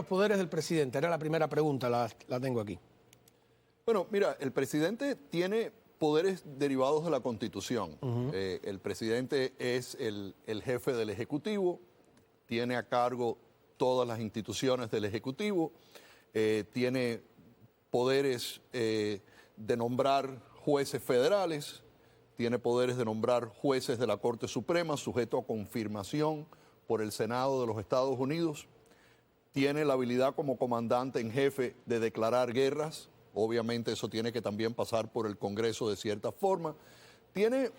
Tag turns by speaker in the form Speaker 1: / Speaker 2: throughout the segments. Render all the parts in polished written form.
Speaker 1: Los poderes del presidente, era la primera pregunta, la tengo aquí.
Speaker 2: Bueno, mira, el presidente tiene poderes derivados de la Constitución. El presidente es el jefe del Ejecutivo, tiene a cargo todas las instituciones del Ejecutivo, tiene poderes de nombrar jueces federales, tiene poderes de nombrar jueces de la Corte Suprema, sujeto a confirmación por el Senado de los Estados Unidos, tiene la habilidad como comandante en jefe de declarar guerras. Obviamente eso tiene que también pasar por el Congreso de cierta forma. Tiene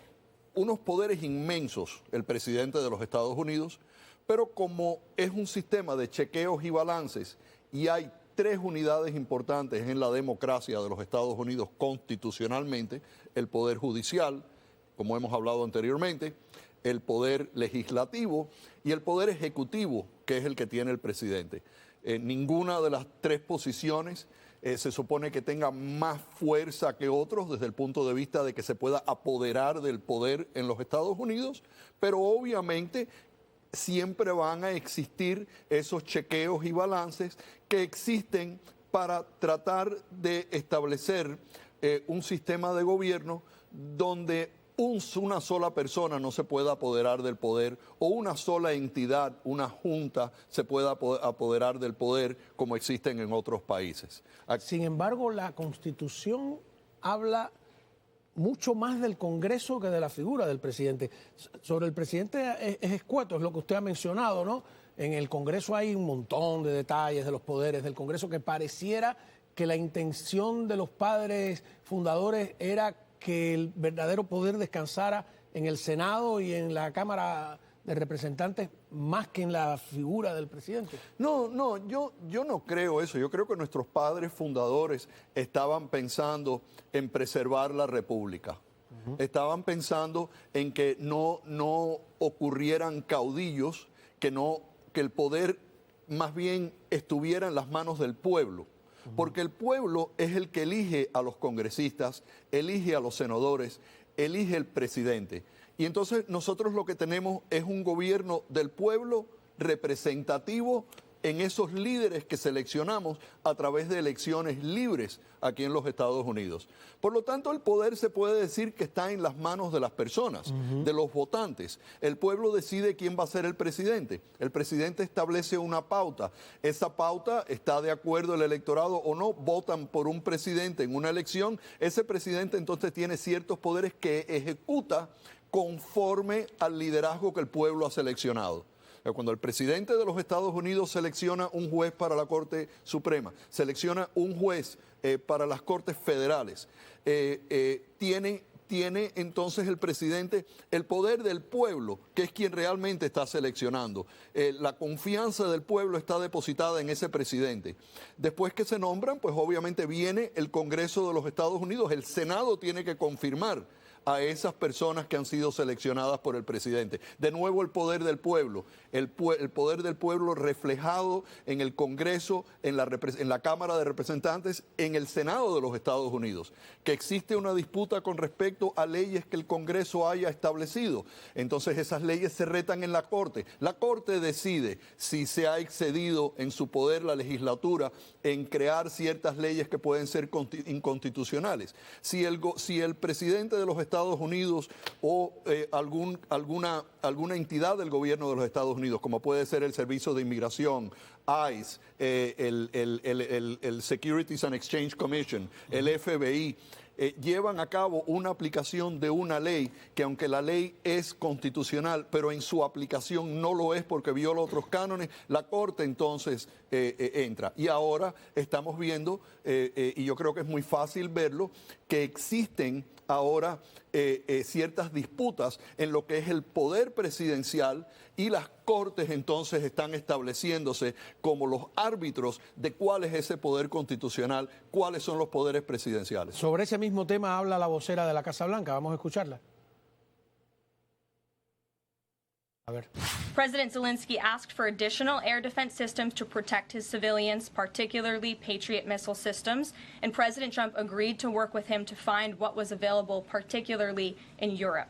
Speaker 2: unos poderes inmensos el presidente de los Estados Unidos, pero como es un sistema de chequeos y balances y hay tres unidades importantes en la democracia de los Estados Unidos constitucionalmente, el poder judicial, como hemos hablado anteriormente, el poder legislativo y el poder ejecutivo, que es el que tiene el presidente. Ninguna de las tres posiciones se supone que tenga más fuerza que otros desde el punto de vista de que se pueda apoderar del poder en los Estados Unidos, pero obviamente siempre van a existir esos chequeos y balances que existen para tratar de establecer un sistema de gobierno donde una sola persona no se pueda apoderar del poder o una sola entidad, una junta, se pueda apoderar del poder como existen en otros países.
Speaker 1: Sin embargo, la Constitución habla mucho más del Congreso que de la figura del presidente. Sobre el presidente es escueto, es lo que usted ha mencionado, ¿no? En el Congreso hay un montón de detalles de los poderes del Congreso que pareciera que la intención de los padres fundadores era que el verdadero poder descansara en el Senado y en la Cámara de Representantes más que en la figura del presidente.
Speaker 2: No, yo no creo eso. Yo creo que nuestros padres fundadores estaban pensando en preservar la República. Estaban pensando en que no ocurrieran caudillos, que el poder más bien estuviera en las manos del pueblo. Porque el pueblo es el que elige a los congresistas, elige a los senadores, elige el presidente. Y entonces nosotros lo que tenemos es un gobierno del pueblo representativo en esos líderes que seleccionamos a través de elecciones libres aquí en los Estados Unidos. Por lo tanto, el poder se puede decir que está en las manos de las personas, de los votantes. El pueblo decide quién va a ser el presidente. El presidente establece una pauta. Esa pauta está de acuerdo el electorado o no. Votan por un presidente en una elección. Ese presidente entonces tiene ciertos poderes que ejecuta conforme al liderazgo que el pueblo ha seleccionado. Cuando el presidente de los Estados Unidos selecciona un juez para la Corte Suprema, selecciona un juez para las Cortes Federales, tiene entonces el presidente el poder del pueblo, que es quien realmente está seleccionando. La confianza del pueblo está depositada en ese presidente. Después que se nombran, pues obviamente viene el Congreso de los Estados Unidos, el Senado tiene que confirmar a esas personas que han sido seleccionadas por el presidente. De nuevo el poder del pueblo, el poder del pueblo reflejado en el Congreso, en la Cámara de Representantes, en el Senado de los Estados Unidos. Que existe una disputa con respecto a leyes que el Congreso haya establecido. Entonces esas leyes se retan en la Corte. La Corte decide si se ha excedido en su poder la legislatura en crear ciertas leyes que pueden ser inconstitucionales. Si el presidente de los Estados Unidos o alguna entidad del gobierno de los Estados Unidos, como puede ser el Servicio de Inmigración, ICE, el Securities and Exchange Commission, el FBI, llevan a cabo una aplicación de una ley que, aunque la ley es constitucional, pero en su aplicación no lo es porque viola otros cánones, la Corte entonces entra. Y ahora estamos viendo, y yo creo que es muy fácil verlo, que existen ahora ciertas disputas en lo que es el poder presidencial y las cortes entonces están estableciéndose como los árbitros de cuál es ese poder constitucional, cuáles son los poderes presidenciales.
Speaker 1: Sobre ese mismo tema habla la vocera de la Casa Blanca, vamos a escucharla. A ver.
Speaker 3: President Zelensky asked for additional air defense systems to protect his civilians, particularly Patriot missile systems, and President Trump agreed to work with him to find what was available, particularly in Europe.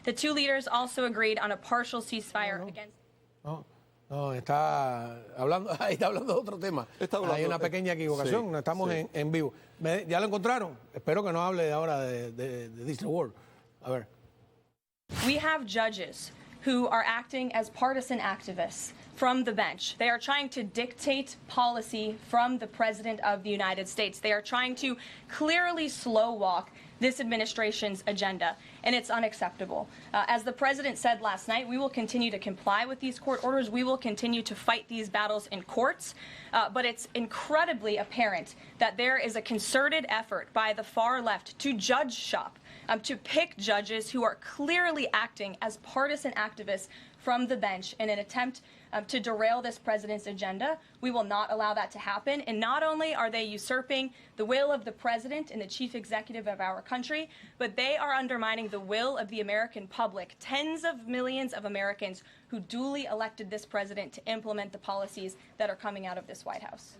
Speaker 3: The two leaders also agreed on a partial ceasefire against...
Speaker 1: No, está hablando, ahí está hablando de otro tema. Hay una pequeña equivocación,
Speaker 2: sí,
Speaker 1: no estamos
Speaker 2: sí.
Speaker 1: en vivo. ¿Ya lo encontraron? Espero que no hable ahora de Disney World. A ver.
Speaker 3: We have judges who are acting as partisan activists from the bench. They are trying to dictate policy from the President of the United States. They are trying to clearly slow walk this administration's agenda, and it's unacceptable. As the President said last night, we will continue to comply with these court orders. We will continue to fight these battles in courts, but it's incredibly apparent that there is a concerted effort by the far left to judge shop, to pick judges who are clearly acting as partisan activists from the bench in an attempt to derail this president's agenda. We will not allow that to happen. And not only are they usurping the will of the president and the chief executive of our country, but they are undermining the will of the American public, tens of millions of Americans who duly elected this president to implement the policies that are coming out of this White House.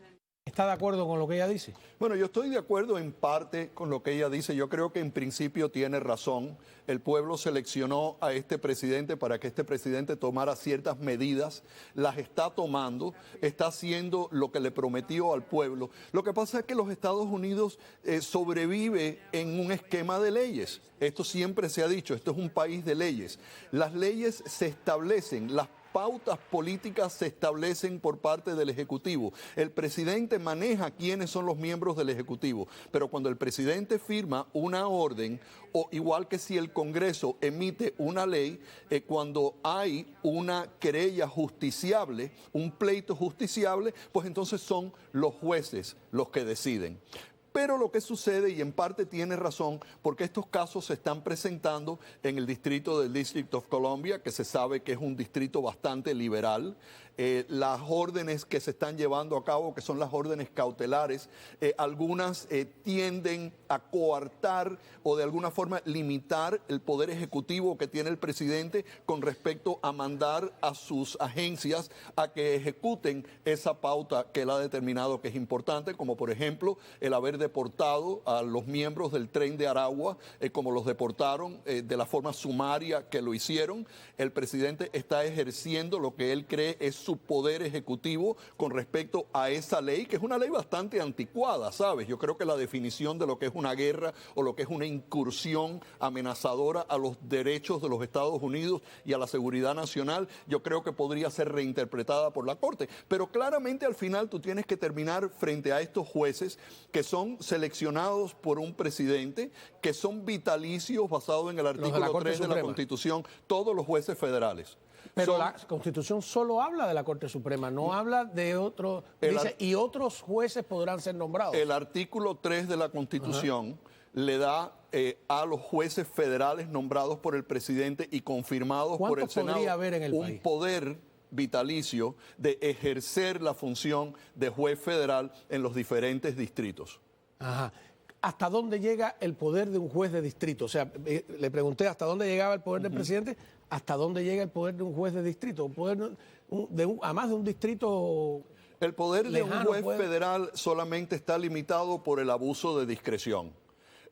Speaker 1: ¿Está de acuerdo con lo que ella dice?
Speaker 2: Bueno, yo estoy de acuerdo en parte con lo que ella dice. Yo creo que en principio tiene razón. El pueblo seleccionó a este presidente para que este presidente tomara ciertas medidas. Las está tomando, está haciendo lo que le prometió al pueblo. Lo que pasa es que los Estados Unidos sobrevive en un esquema de leyes. Esto siempre se ha dicho, esto es un país de leyes. Las leyes se establecen, las pautas políticas se establecen por parte del Ejecutivo. El presidente maneja quiénes son los miembros del Ejecutivo, pero cuando el presidente firma una orden, o igual que si el Congreso emite una ley, cuando hay una querella justiciable, un pleito justiciable, pues entonces son los jueces los que deciden. Pero lo que sucede, y en parte tiene razón, porque estos casos se están presentando en el distrito del District of Columbia, que se sabe que es un distrito bastante liberal. Las órdenes que se están llevando a cabo, que son las órdenes cautelares, algunas tienden a coartar o de alguna forma limitar el poder ejecutivo que tiene el presidente con respecto a mandar a sus agencias a que ejecuten esa pauta que él ha determinado que es importante, como por ejemplo el haber deportado a los miembros del Tren de Aragua, como los deportaron de la forma sumaria que lo hicieron. El presidente está ejerciendo lo que él cree es su poder ejecutivo con respecto a esa ley, que es una ley bastante anticuada, ¿sabes? Yo creo que la definición de lo que es una guerra o lo que es una incursión amenazadora a los derechos de los Estados Unidos y a la seguridad nacional, yo creo que podría ser reinterpretada por la Corte. Pero claramente al final tú tienes que terminar frente a estos jueces que son seleccionados por un presidente, que son vitalicios basados en el artículo 3 de la Constitución, todos los jueces federales.
Speaker 1: Pero la Constitución solo habla de la Corte Suprema, no habla de otros, dice, y otros jueces podrán ser nombrados.
Speaker 2: El artículo 3 de la Constitución le da a los jueces federales nombrados por el presidente y confirmados por el Senado
Speaker 1: haber en el
Speaker 2: un
Speaker 1: país?
Speaker 2: Poder vitalicio de ejercer la función de juez federal en los diferentes distritos.
Speaker 1: Ajá. ¿Hasta dónde llega el poder de un juez de distrito? O sea, le pregunté hasta dónde llegaba el poder del presidente, hasta dónde llega el poder de un juez de distrito, además de un distrito.
Speaker 2: El poder
Speaker 1: lejano,
Speaker 2: de un juez federal solamente está limitado por el abuso de discreción.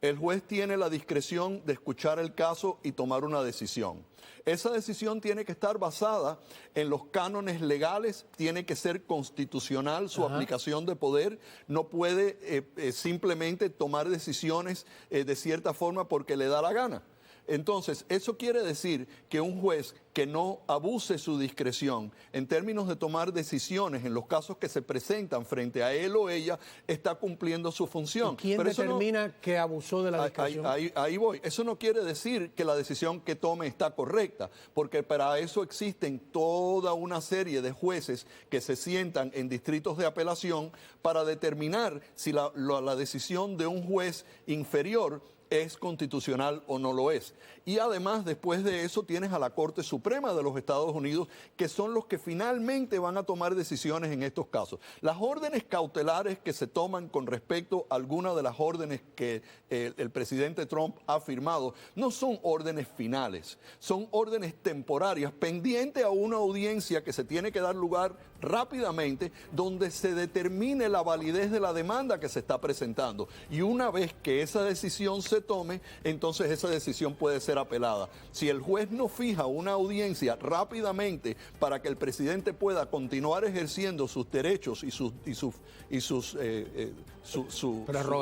Speaker 2: El juez tiene la discreción de escuchar el caso y tomar una decisión. Esa decisión tiene que estar basada en los cánones legales, tiene que ser constitucional su aplicación de poder, no puede simplemente tomar decisiones de cierta forma porque le da la gana. Entonces, eso quiere decir que un juez que no abuse su discreción en términos de tomar decisiones en los casos que se presentan frente a él o ella, está cumpliendo su función.
Speaker 1: ¿Y quién determina que abusó de la discreción?
Speaker 2: Ahí voy. Eso no quiere decir que la decisión que tome está correcta, porque para eso existen toda una serie de jueces que se sientan en distritos de apelación para determinar si la decisión de un juez inferior es constitucional o no lo es. Y además, después de eso, tienes a la Corte Suprema de los Estados Unidos, que son los que finalmente van a tomar decisiones en estos casos. Las órdenes cautelares que se toman con respecto a algunas de las órdenes que el presidente Trump ha firmado, no son órdenes finales, son órdenes temporarias, pendiente a una audiencia que se tiene que dar lugar rápidamente donde se determine la validez de la demanda que se está presentando. Y una vez que esa decisión se tome, entonces esa decisión puede ser apelada. Si el juez no fija una audiencia rápidamente para que el presidente pueda continuar ejerciendo sus derechos y su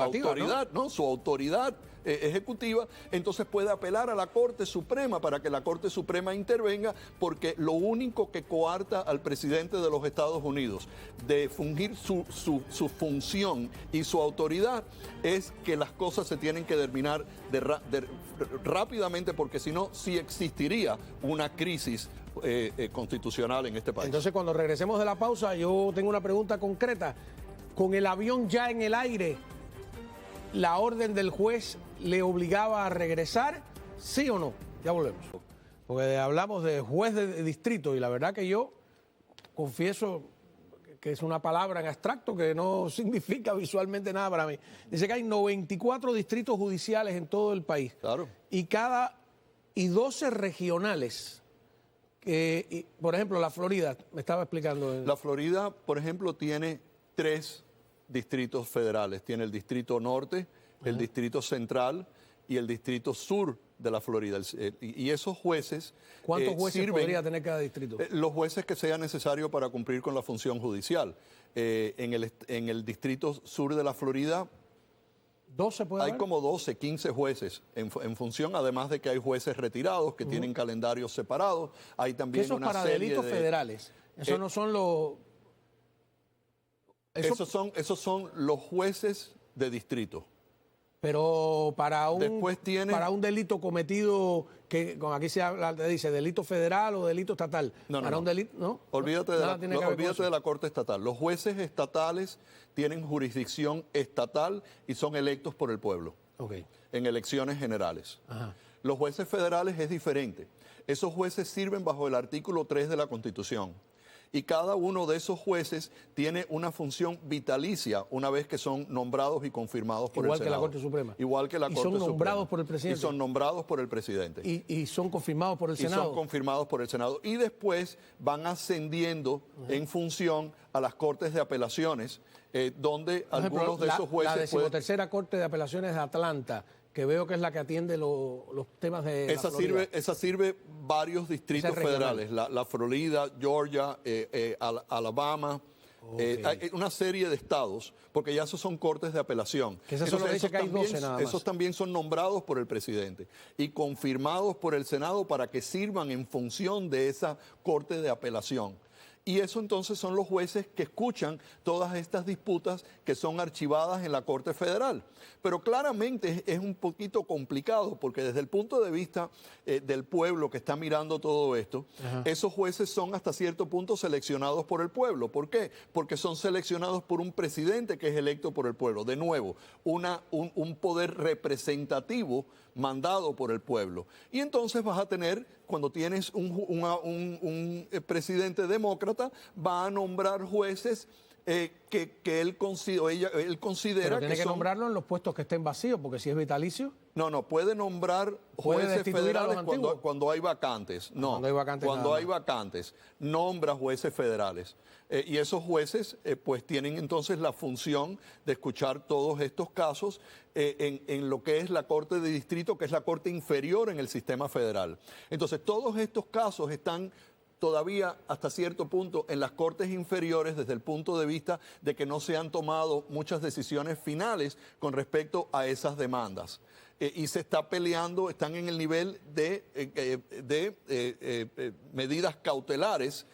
Speaker 2: autoridad, ¿no? Su autoridad ejecutiva, entonces puede apelar a la Corte Suprema para que la Corte Suprema intervenga, porque lo único que coarta al presidente de los Estados Unidos de fungir su función y su autoridad es que las cosas se tienen que terminar rápidamente, porque si no, sí existiría una crisis constitucional en este país.
Speaker 1: Entonces, cuando regresemos de la pausa, yo tengo una pregunta concreta. Con el avión ya en el aire, ¿la orden del juez le obligaba a regresar? ¿Sí o no? Ya volvemos. Porque hablamos de juez de distrito y la verdad que yo confieso que es una palabra en abstracto que no significa visualmente nada para mí. Dice que hay 94 distritos judiciales en todo el país.
Speaker 2: Claro.
Speaker 1: Y 12 regionales. Por ejemplo, la Florida, me estaba explicando.
Speaker 2: La Florida, por ejemplo, tiene 3 distritos federales. Tiene el Distrito Norte, el Distrito Central y el Distrito Sur de la Florida. Y esos jueces...
Speaker 1: ¿Cuántos jueces podría tener cada distrito?
Speaker 2: Los jueces que sea necesario para cumplir con la función judicial. En el Distrito Sur de la Florida...
Speaker 1: 12 puede
Speaker 2: hay
Speaker 1: haber.
Speaker 2: como 12, 15 jueces en función, además de que hay jueces retirados que tienen calendarios separados. Hay también
Speaker 1: eso
Speaker 2: una
Speaker 1: para
Speaker 2: serie
Speaker 1: delitos federales. Eso no son los...
Speaker 2: Esos son los jueces de distrito.
Speaker 1: Pero para un delito cometido, que aquí se habla, dice delito federal o delito estatal. Un delito, ¿no?
Speaker 2: Olvídate de la Corte Estatal. Los jueces estatales tienen jurisdicción estatal y son electos por el pueblo en elecciones generales.
Speaker 1: Ajá.
Speaker 2: Los jueces federales es diferente. Esos jueces sirven bajo el artículo 3 de la Constitución. Y cada uno de esos jueces tiene una función vitalicia una vez que son nombrados y confirmados por el Senado.
Speaker 1: Igual que la Corte Suprema.
Speaker 2: Igual que la Corte Suprema.
Speaker 1: Y son nombrados por el presidente.
Speaker 2: Y son nombrados por el presidente.
Speaker 1: Y son confirmados por el Senado.
Speaker 2: Y son confirmados por el Senado. Y después van ascendiendo en función a las Cortes de Apelaciones, donde por ejemplo, algunos de esos jueces...
Speaker 1: La 13ª Corte de Apelaciones de Atlanta, que veo que es la que atiende los temas de
Speaker 2: esa
Speaker 1: la Florida.
Speaker 2: Esa sirve varios distritos federales, la Florida, Georgia, Alabama, hay una serie de estados, porque ya esos son cortes de apelación.
Speaker 1: Que eso solo dice que hay 12 nada más.
Speaker 2: Esos también son nombrados por el presidente y confirmados por el Senado para que sirvan en función de esa corte de apelación. Y eso entonces son los jueces que escuchan todas estas disputas que son archivadas en la Corte Federal. Pero claramente es un poquito complicado porque desde el punto de vista del pueblo que está mirando todo esto, esos jueces son hasta cierto punto seleccionados por el pueblo. ¿Por qué? Porque son seleccionados por un presidente que es electo por el pueblo. De nuevo, un poder representativo mandado por el pueblo. Y entonces vas a tener, cuando tienes un presidente demócrata, va a nombrar jueces que él considera
Speaker 1: Pero tiene que nombrarlo en los puestos que estén vacíos, porque si es vitalicio...
Speaker 2: No, puede nombrar jueces federales cuando hay vacantes. No, cuando hay vacantes, nombra jueces federales. Y esos jueces pues tienen entonces la función de escuchar todos estos casos en lo que es la Corte de Distrito, que es la Corte inferior en el sistema federal. Entonces todos estos casos están todavía hasta cierto punto en las cortes inferiores desde el punto de vista de que no se han tomado muchas decisiones finales con respecto a esas demandas. Y se está peleando, están en el nivel de medidas cautelares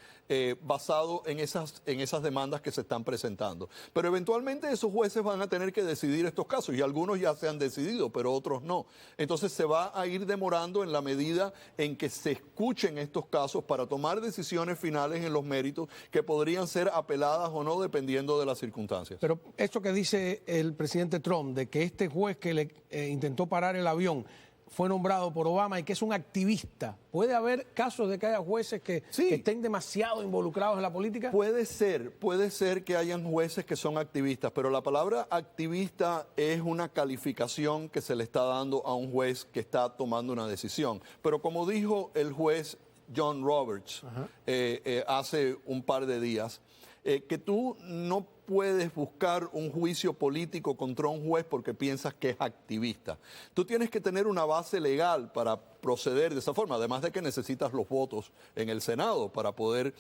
Speaker 2: basado en esas demandas que se están presentando. Pero eventualmente esos jueces van a tener que decidir estos casos y algunos ya se han decidido, pero otros no. Entonces se va a ir demorando en la medida en que se escuchen estos casos para tomar decisiones finales en los méritos que podrían ser apeladas o no dependiendo de las circunstancias.
Speaker 1: Pero esto que dice el presidente Trump, de que este juez que le intentó parar el avión fue nombrado por Obama y que es un activista. ¿Puede haber casos de que haya jueces que estén demasiado involucrados en la política?
Speaker 2: Puede ser que hayan jueces que son activistas, pero la palabra activista es una calificación que se le está dando a un juez que está tomando una decisión. Pero como dijo el juez John Roberts hace un par de días, que tú no puedes buscar un juicio político contra un juez porque piensas que es activista. Tú tienes que tener una base legal para proceder de esa forma, además de que necesitas los votos en el Senado para poder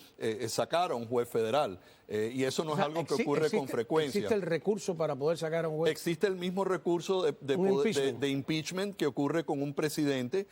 Speaker 2: sacar a un juez federal. Y eso no es algo que ocurre con frecuencia.
Speaker 1: ¿Existe el recurso para poder sacar a un juez?
Speaker 2: Existe el mismo recurso de impeachment que ocurre con un presidente,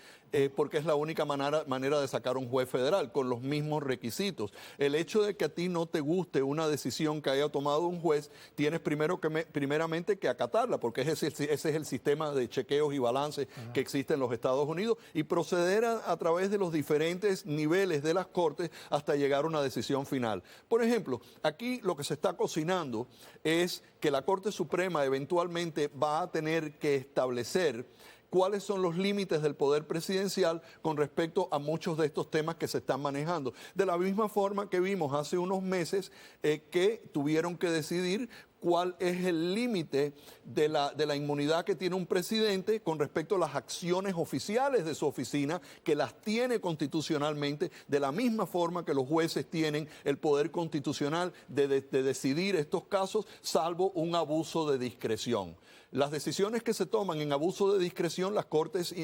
Speaker 2: porque es la única manera de sacar a un juez federal, con los mismos requisitos. El hecho de que a ti no te guste una decisión que haya tomado un juez, tienes primeramente que acatarla, porque ese es el sistema de chequeos y balances que existe en los Estados Unidos, y proceder a través de los diferentes niveles de las cortes hasta llegar a una decisión final. Por ejemplo, aquí lo que se está cocinando es que la Corte Suprema eventualmente va a tener que establecer cuáles son los límites del poder presidencial con respecto a muchos de estos temas que se están manejando. De la misma forma que vimos hace unos meses que tuvieron que decidir cuál es el límite de la inmunidad que tiene un presidente con respecto a las acciones oficiales de su oficina, que las tiene constitucionalmente, de la misma forma que los jueces tienen el poder constitucional de decidir estos casos, salvo un abuso de discreción. Las decisiones que se toman en abuso de discreción, las cortes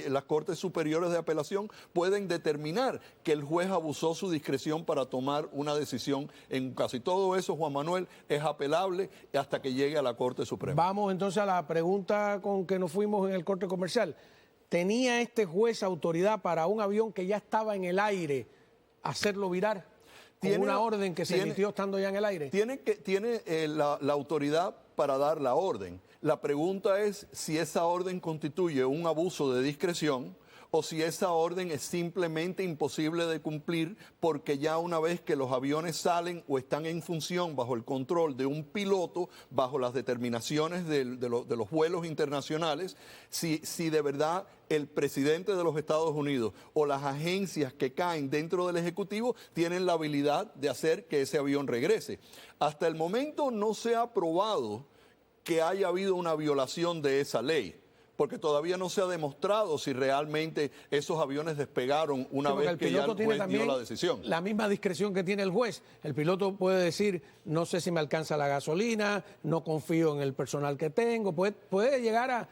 Speaker 2: superiores de apelación pueden determinar que el juez abusó su discreción para tomar una decisión. En casi todo eso, Juan Manuel, es apelable hasta que llegue a la Corte Suprema.
Speaker 1: Vamos entonces a la pregunta con que nos fuimos en el corte comercial. ¿Tenía este juez autoridad para un avión que ya estaba en el aire hacerlo virar? ¿Con una orden que se emitió estando ya en el aire?
Speaker 2: Tiene la autoridad para dar la orden. La pregunta es si esa orden constituye un abuso de discreción o si esa orden es simplemente imposible de cumplir porque ya una vez que los aviones salen o están en función bajo el control de un piloto, bajo las determinaciones de los vuelos internacionales, si de verdad el presidente de los Estados Unidos o las agencias que caen dentro del Ejecutivo tienen la habilidad de hacer que ese avión regrese. Hasta el momento no se ha probado que haya habido una violación de esa ley, porque todavía no se ha demostrado si realmente esos aviones despegaron una vez que ya el juez dio la decisión.
Speaker 1: La misma discreción que tiene el juez. El piloto puede decir, no sé si me alcanza la gasolina, no confío en el personal que tengo, puede llegar a...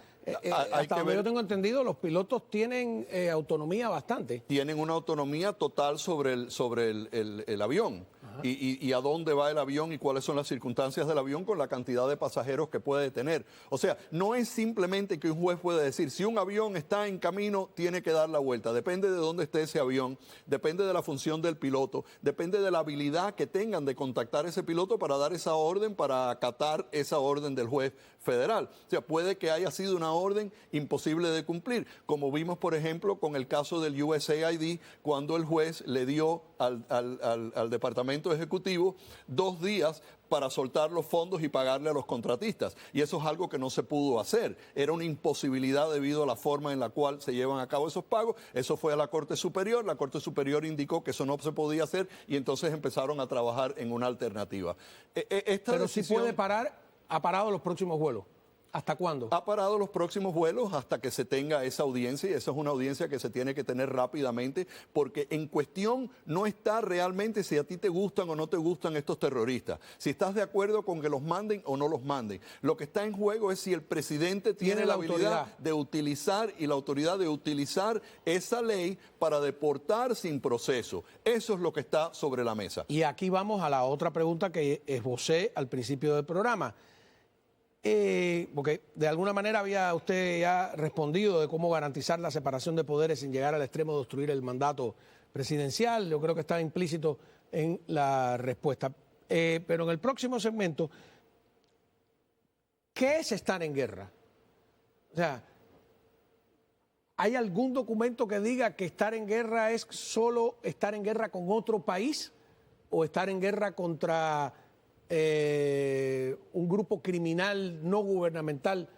Speaker 1: hasta donde yo tengo entendido, los pilotos tienen autonomía bastante.
Speaker 2: Tienen una autonomía total sobre el avión. Y a dónde va el avión y cuáles son las circunstancias del avión con la cantidad de pasajeros que puede tener. O sea, no es simplemente que un juez puede decir, si un avión está en camino, tiene que dar la vuelta. Depende de dónde esté ese avión, depende de la función del piloto, depende de la habilidad que tengan de contactar a ese piloto para dar esa orden, para acatar esa orden del juez federal. O sea, puede que haya sido una orden imposible de cumplir, como vimos, por ejemplo, con el caso del USAID, cuando el juez le dio al Departamento Ejecutivo 2 días para soltar los fondos y pagarle a los contratistas. Y eso es algo que no se pudo hacer. Era una imposibilidad debido a la forma en la cual se llevan a cabo esos pagos. Eso fue a la Corte Superior. La Corte Superior indicó que eso no se podía hacer y entonces empezaron a trabajar en una alternativa.
Speaker 1: Pero si puede parar, ha parado los próximos vuelos. ¿Hasta cuándo?
Speaker 2: Ha parado los próximos vuelos hasta que se tenga esa audiencia, y esa es una audiencia que se tiene que tener rápidamente, porque en cuestión no está realmente si a ti te gustan o no te gustan estos terroristas, si estás de acuerdo con que los manden o no los manden. Lo que está en juego es si el presidente tiene la habilidad de utilizar y la autoridad de utilizar esa ley para deportar sin proceso. Eso es lo que está sobre la mesa.
Speaker 1: Y aquí vamos a la otra pregunta que esbocé al principio del programa. Porque de alguna manera había usted ya respondido de cómo garantizar la separación de poderes sin llegar al extremo de obstruir el mandato presidencial. Yo creo que está implícito en la respuesta. Pero en el próximo segmento, ¿qué es estar en guerra? O sea, ¿hay algún documento que diga que estar en guerra es solo estar en guerra con otro país o estar en guerra contra un grupo criminal no gubernamental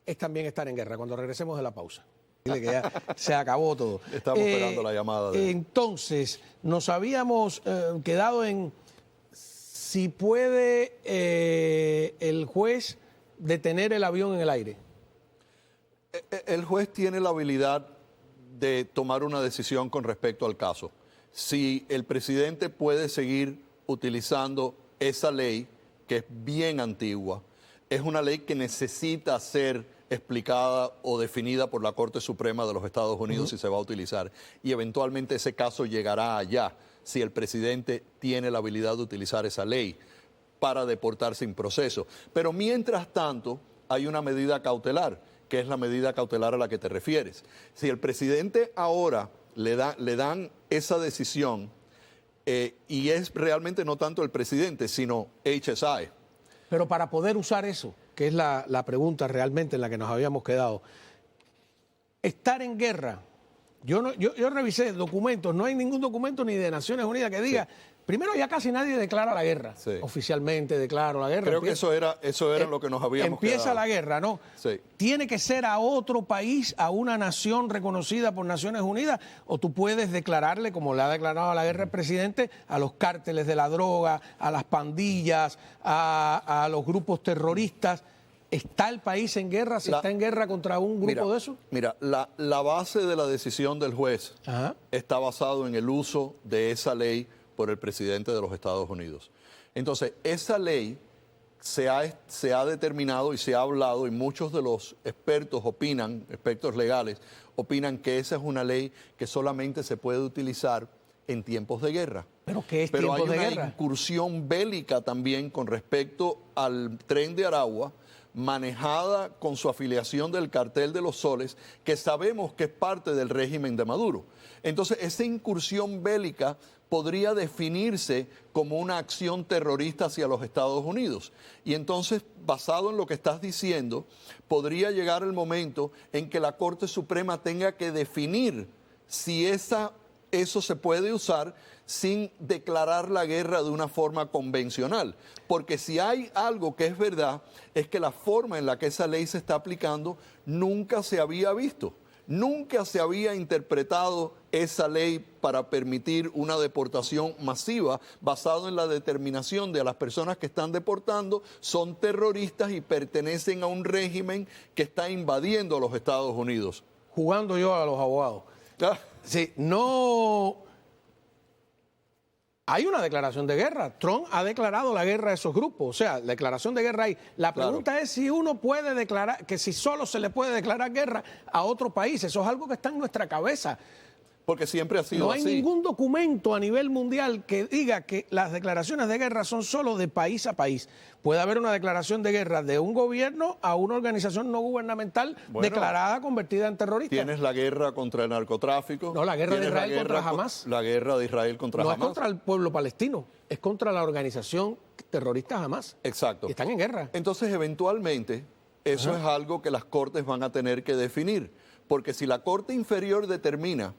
Speaker 1: es también estar en guerra? Cuando regresemos de la pausa. Dile que ya se acabó todo.
Speaker 2: Estamos esperando la llamada.
Speaker 1: Entonces, nos habíamos quedado en si puede el juez detener el avión en el aire.
Speaker 2: El juez tiene la habilidad de tomar una decisión con respecto al caso. Si el presidente puede seguir utilizando esa ley, que es bien antigua, es una ley que necesita ser explicada o definida por la Corte Suprema de los Estados Unidos si se va a utilizar. Y eventualmente ese caso llegará allá, si el presidente tiene la habilidad de utilizar esa ley para deportar sin proceso. Pero mientras tanto, hay una medida cautelar, que es la medida cautelar a la que te refieres. Si el presidente ahora le dan esa decisión, y es realmente no tanto el presidente, sino HSI.
Speaker 1: Pero para poder usar eso, que es la pregunta realmente en la que nos habíamos quedado, estar en guerra, yo revisé documentos, no hay ningún documento ni de Naciones Unidas que diga, primero ya casi nadie declara la guerra, oficialmente declara la guerra.
Speaker 2: Creo que eso era lo que nos habíamos quedado.
Speaker 1: Empieza la guerra, ¿no?
Speaker 2: Sí.
Speaker 1: ¿Tiene que ser a otro país, a una nación reconocida por Naciones Unidas, o tú puedes declararle, como le ha declarado la guerra el presidente, a los cárteles de la droga, a las pandillas, a los grupos terroristas? ¿Está el país en guerra? ¿Si está en guerra contra un grupo de esos?
Speaker 2: Mira, la base de la decisión del juez está basado en el uso de esa ley por el presidente de los Estados Unidos. Entonces, esa ley se ha determinado y se ha hablado, y muchos de los expertos legales, opinan que esa es una ley que solamente se puede utilizar en tiempos de guerra.
Speaker 1: ¿Pero qué es
Speaker 2: Pero
Speaker 1: tiempos de
Speaker 2: hay
Speaker 1: guerra?
Speaker 2: una incursión bélica también con respecto al Tren de Aragua, manejada con su afiliación del Cartel de los Soles, que sabemos que es parte del régimen de Maduro. Entonces, esa incursión bélica podría definirse como una acción terrorista hacia los Estados Unidos. Y entonces, basado en lo que estás diciendo, podría llegar el momento en que la Corte Suprema tenga que definir si eso se puede usar sin declarar la guerra de una forma convencional. Porque si hay algo que es verdad, es que la forma en la que esa ley se está aplicando nunca se había visto. Nunca se había interpretado esa ley para permitir una deportación masiva basado en la determinación de las personas que están deportando son terroristas y pertenecen a un régimen que está invadiendo a los Estados Unidos.
Speaker 1: Jugando yo a los abogados. Sí, no... Hay una declaración de guerra. Trump ha declarado la guerra a esos grupos. O sea, declaración de guerra hay. La pregunta es si uno puede declarar, que si solo se le puede declarar guerra a otro país. Eso es algo que está en nuestra cabeza.
Speaker 2: Porque siempre ha sido así.
Speaker 1: No hay ningún documento a nivel mundial que diga que las declaraciones de guerra son solo de país a país. Puede haber una declaración de guerra de un gobierno a una organización no gubernamental declarada, convertida en terrorista.
Speaker 2: Tienes la guerra contra el narcotráfico.
Speaker 1: No, la guerra de Israel contra Hamas.
Speaker 2: La guerra de Israel contra Hamas.
Speaker 1: No es contra el pueblo palestino, es contra la organización terrorista Hamas.
Speaker 2: Exacto.
Speaker 1: Y están en guerra.
Speaker 2: Entonces, eventualmente, eso es algo que las cortes van a tener que definir. Porque si la Corte Inferior determina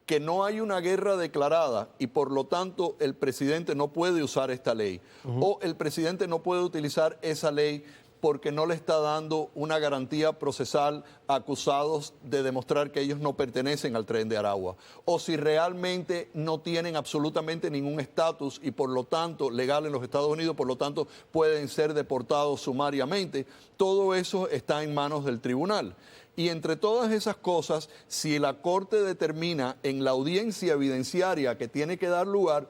Speaker 2: que no hay una guerra declarada y por lo tanto el presidente no puede usar esta ley, o el presidente no puede utilizar esa ley porque no le está dando una garantía procesal a acusados de demostrar que ellos no pertenecen al Tren de Aragua, o si realmente no tienen absolutamente ningún estatus y por lo tanto legal en los Estados Unidos, por lo tanto pueden ser deportados sumariamente, todo eso está en manos del tribunal. Y entre todas esas cosas, si la Corte determina en la audiencia evidenciaria que tiene que dar lugar,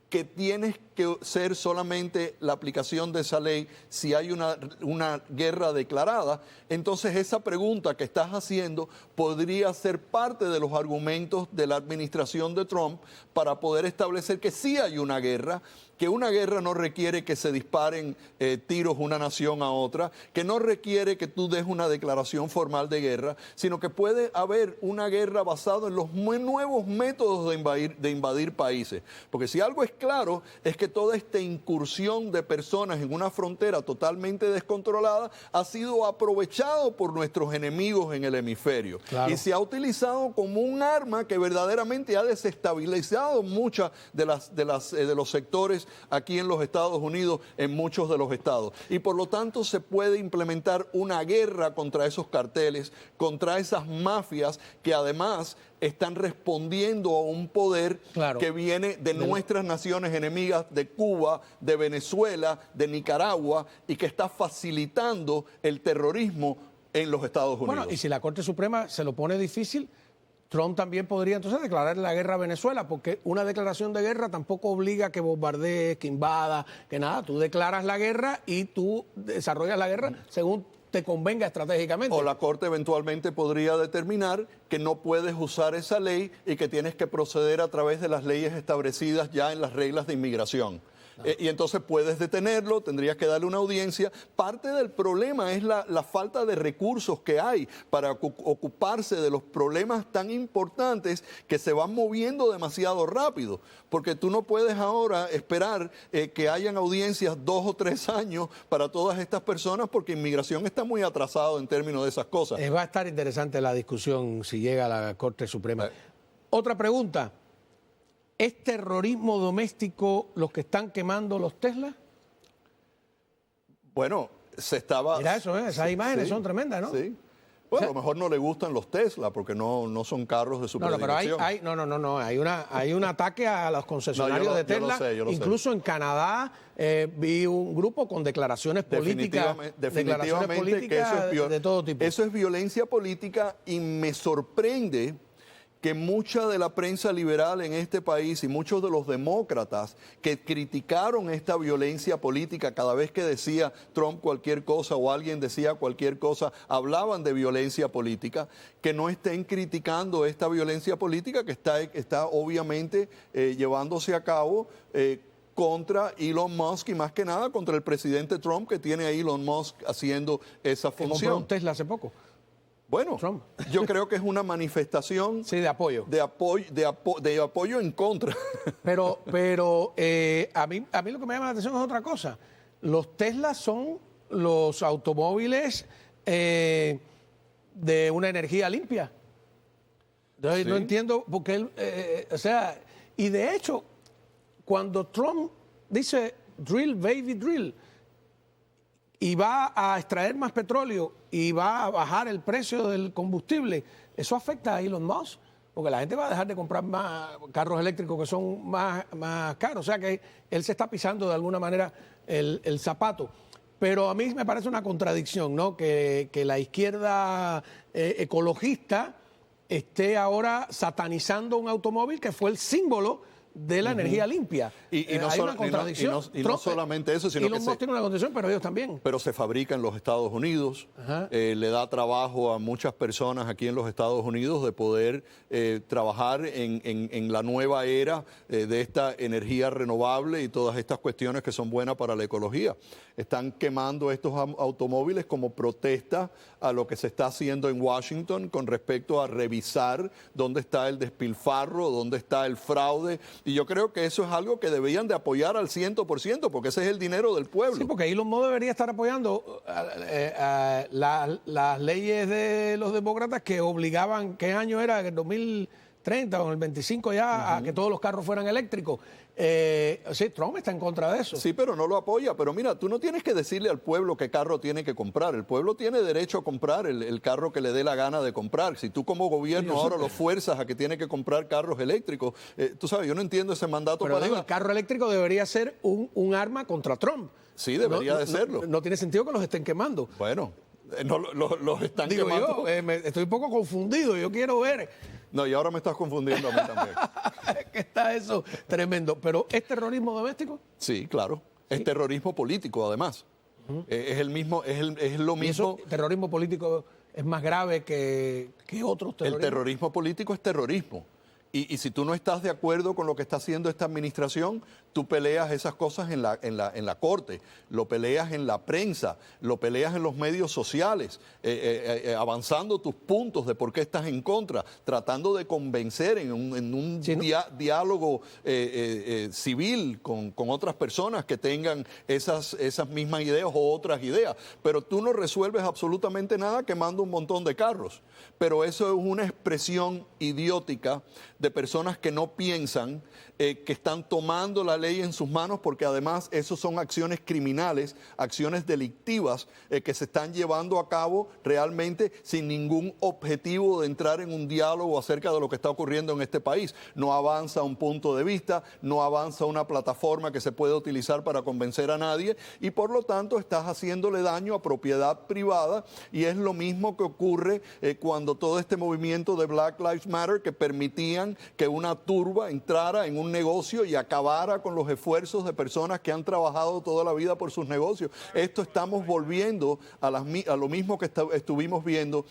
Speaker 2: que tiene que ser solamente la aplicación de esa ley si hay una guerra declarada, entonces esa pregunta que estás haciendo podría ser parte de los argumentos de la administración de Trump para poder establecer que sí hay una guerra, que una guerra no requiere que se disparen tiros una nación a otra, que no requiere que tú des una declaración formal de guerra, sino que puede haber una guerra basada en los nuevos métodos de invadir países. Porque si algo es claro, es que toda esta incursión de personas en una frontera totalmente descontrolada ha sido aprovechado por nuestros enemigos en el hemisferio. Claro. Y se ha utilizado como un arma que verdaderamente ha desestabilizado muchas de los sectores aquí en los Estados Unidos, en muchos de los estados. Y por lo tanto se puede implementar una guerra contra esos carteles, contra esas mafias que además están respondiendo a un poder que viene de nuestras naciones enemigas, de Cuba, de Venezuela, de Nicaragua, y que está facilitando el terrorismo en los Estados Unidos.
Speaker 1: Bueno, y si la Corte Suprema se lo pone difícil, Trump también podría entonces declarar la guerra a Venezuela, porque una declaración de guerra tampoco obliga a que bombardees, que invada, que nada. Tú declaras la guerra y tú desarrollas la guerra según te convenga estratégicamente.
Speaker 2: O la Corte eventualmente podría determinar que no puedes usar esa ley y que tienes que proceder a través de las leyes establecidas ya en las reglas de inmigración. Y entonces puedes detenerlo, tendrías que darle una audiencia. Parte del problema es la falta de recursos que hay para ocuparse de los problemas tan importantes que se van moviendo demasiado rápido. Porque tú no puedes ahora esperar que hayan audiencias 2 o 3 años para todas estas personas, porque inmigración está muy atrasado en términos de esas cosas.
Speaker 1: Va a estar interesante la discusión si llega a la Corte Suprema. Otra pregunta. ¿Es terrorismo doméstico los que están quemando los Tesla?
Speaker 2: Bueno, se estaba...
Speaker 1: Mira eso, esas imágenes son tremendas, ¿no?
Speaker 2: Sí. Bueno, a lo mejor no le gustan los Tesla porque no son carros de super
Speaker 1: dirección. Pero hay un ataque a los concesionarios de Tesla.
Speaker 2: Yo lo sé.
Speaker 1: Incluso en Canadá vi un grupo con declaraciones políticas.
Speaker 2: Definitivamente que eso es
Speaker 1: de todo tipo.
Speaker 2: Eso es violencia política y me sorprende que mucha de la prensa liberal en este país y muchos de los demócratas que criticaron esta violencia política cada vez que decía Trump cualquier cosa o alguien decía cualquier cosa, hablaban de violencia política, que no estén criticando esta violencia política que está obviamente llevándose a cabo contra Elon Musk y más que nada contra el presidente Trump, que tiene a Elon Musk haciendo esa función.
Speaker 1: Compró un Tesla hace poco.
Speaker 2: Bueno, Trump. Yo creo que es una manifestación
Speaker 1: de apoyo.
Speaker 2: De apoyo en contra.
Speaker 1: Pero a mí lo que me llama la atención es otra cosa. Los Tesla son los automóviles de una energía limpia. Entonces, sí. No entiendo por qué y de hecho, cuando Trump dice drill, baby, drill, y va a extraer más petróleo y va a bajar el precio del combustible, eso afecta a Elon Musk, porque la gente va a dejar de comprar más carros eléctricos que son más caros. O sea que él se está pisando de alguna manera el zapato. Pero a mí me parece una contradicción, ¿no? Que la izquierda ecologista esté ahora satanizando un automóvil que fue el símbolo de la energía limpia.
Speaker 2: Y no
Speaker 1: hay una contradicción.
Speaker 2: No solamente eso, sino
Speaker 1: Elon Musk tiene una contradicción, pero ellos también.
Speaker 2: Pero se fabrica en los Estados Unidos, le da trabajo a muchas personas aquí en los Estados Unidos de poder trabajar en la nueva era de esta energía renovable y todas estas cuestiones que son buenas para la ecología. Están quemando estos automóviles como protesta a lo que se está haciendo en Washington con respecto a revisar dónde está el despilfarro, dónde está el fraude. Y yo creo que eso es algo que deberían de apoyar al 100%, porque ese es el dinero del pueblo.
Speaker 1: Sí, porque Elon Musk debería estar apoyando las leyes de los demócratas que obligaban, ¿qué año era? En el 2030 o en el 25 ya, a que todos los carros fueran eléctricos. Sí, Trump está en contra de eso.
Speaker 2: Sí, pero no lo apoya. Pero mira, tú no tienes que decirle al pueblo qué carro tiene que comprar. El pueblo tiene derecho a comprar el carro que le dé la gana de comprar. Si tú como gobierno ahora lo fuerzas a que tiene que comprar carros eléctricos, tú sabes, yo no entiendo ese mandato.
Speaker 1: Pero digo, el carro eléctrico debería ser un arma contra Trump.
Speaker 2: Sí, debería de serlo.
Speaker 1: No tiene sentido que los estén quemando.
Speaker 2: Bueno, los están
Speaker 1: digo
Speaker 2: quemando.
Speaker 1: Yo, estoy un poco confundido, yo quiero ver.
Speaker 2: No, y ahora me estás confundiendo a mí también.
Speaker 1: Es que está eso tremendo. ¿Pero es terrorismo doméstico?
Speaker 2: Sí, claro. Es terrorismo político, además. Es lo mismo.
Speaker 1: ¿Terrorismo político es más grave que otros terrorismos?
Speaker 2: El terrorismo político es terrorismo. Y si tú no estás de acuerdo con lo que está haciendo esta administración, tú peleas esas cosas en la corte, lo peleas en la prensa, lo peleas en los medios sociales, avanzando tus puntos de por qué estás en contra, tratando de convencer en un diálogo civil con otras personas que tengan esas mismas ideas o otras ideas. Pero tú no resuelves absolutamente nada quemando un montón de carros. Pero eso es una expresión idiótica de personas que no piensan, que están tomando la ley en sus manos, porque además eso son acciones criminales, acciones delictivas que se están llevando a cabo realmente sin ningún objetivo de entrar en un diálogo acerca de lo que está ocurriendo en este país. No avanza un punto de vista, no avanza una plataforma que se puede utilizar para convencer a nadie y por lo tanto estás haciéndole daño a propiedad privada y es lo mismo que ocurre cuando todo este movimiento de Black Lives Matter que permitían que una turba entrara en un negocio y acabara con los esfuerzos de personas que han trabajado toda la vida por sus negocios. Esto estamos volviendo a lo mismo que estuvimos viendo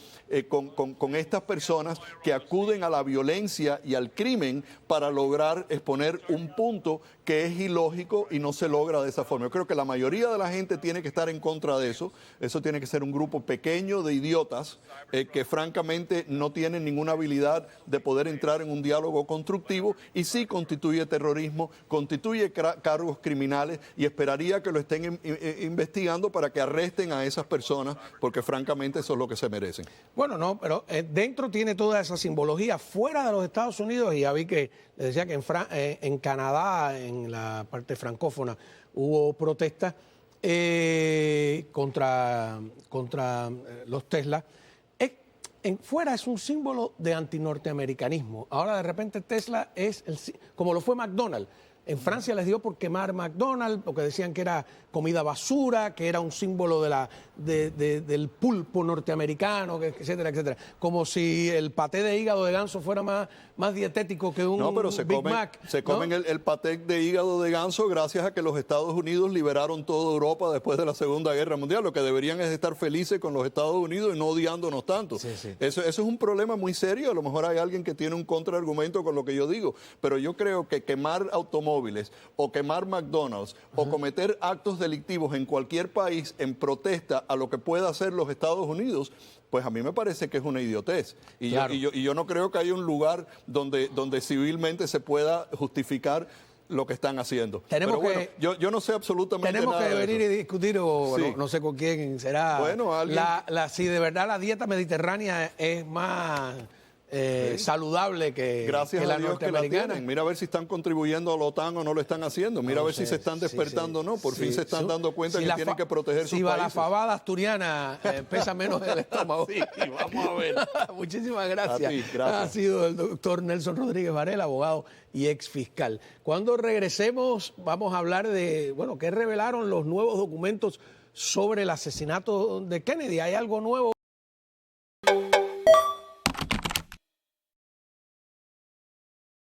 Speaker 2: con estas personas que acuden a la violencia y al crimen para lograr exponer un punto que es ilógico y no se logra de esa forma. Yo creo que la mayoría de la gente tiene que estar en contra de eso. Eso tiene que ser un grupo pequeño de idiotas que francamente no tienen ninguna habilidad de poder entrar en un diálogo constructivo y sí constituye terrorismo, constituye cargos criminales y esperaría que lo estén investigando para que arresten a esas personas porque francamente eso es lo que se merecen.
Speaker 1: Bueno, no, pero dentro tiene toda esa simbología. Fuera de los Estados Unidos, y ya vi que les decía que en Canadá, en la parte francófona, hubo protestas contra los Tesla. Fuera es un símbolo de antinorteamericanismo. Ahora de repente Tesla es, como lo fue McDonald's. En Francia les dio por quemar McDonald's, porque decían que era comida basura, que era un símbolo del pulpo norteamericano, etcétera, etcétera. Como si el paté de hígado de ganso fuera más dietético que un Big Mac.
Speaker 2: Se comen el paté de hígado de ganso gracias a que los Estados Unidos liberaron toda Europa después de la Segunda Guerra Mundial. Lo que deberían es estar felices con los Estados Unidos y no odiándonos tanto.
Speaker 1: Sí, sí.
Speaker 2: Eso es un problema muy serio. A lo mejor hay alguien que tiene un contraargumento con lo que yo digo, pero yo creo que quemar automóviles o quemar McDonald's o cometer actos delictivos en cualquier país en protesta a lo que pueda hacer los Estados Unidos, pues a mí me parece que es una idiotez. Y,
Speaker 1: claro.
Speaker 2: yo no creo que haya un lugar donde civilmente se pueda justificar lo que están haciendo.
Speaker 1: Tenemos
Speaker 2: Pero bueno, yo no sé absolutamente
Speaker 1: tenemos
Speaker 2: nada
Speaker 1: que venir y discutir, o
Speaker 2: sí.
Speaker 1: no sé con quién será.
Speaker 2: Bueno, alguien...
Speaker 1: si de verdad la dieta mediterránea es más saludable que
Speaker 2: gracias
Speaker 1: la
Speaker 2: a Dios
Speaker 1: norteamericana.
Speaker 2: que la tienen. Mira a ver si están contribuyendo a la OTAN o no lo están haciendo. Mira a ver si se están despertando o no. Por fin se están dando cuenta que tienen que proteger sus países.
Speaker 1: Si la fabada asturiana pesa menos en el estómago.
Speaker 2: Sí, vamos a ver.
Speaker 1: Muchísimas gracias.
Speaker 2: A ti, gracias.
Speaker 1: Ha sido el doctor Nelson Rodríguez Varela, abogado y ex fiscal. Cuando regresemos vamos a hablar de, qué revelaron los nuevos documentos sobre el asesinato de Kennedy. ¿Hay algo nuevo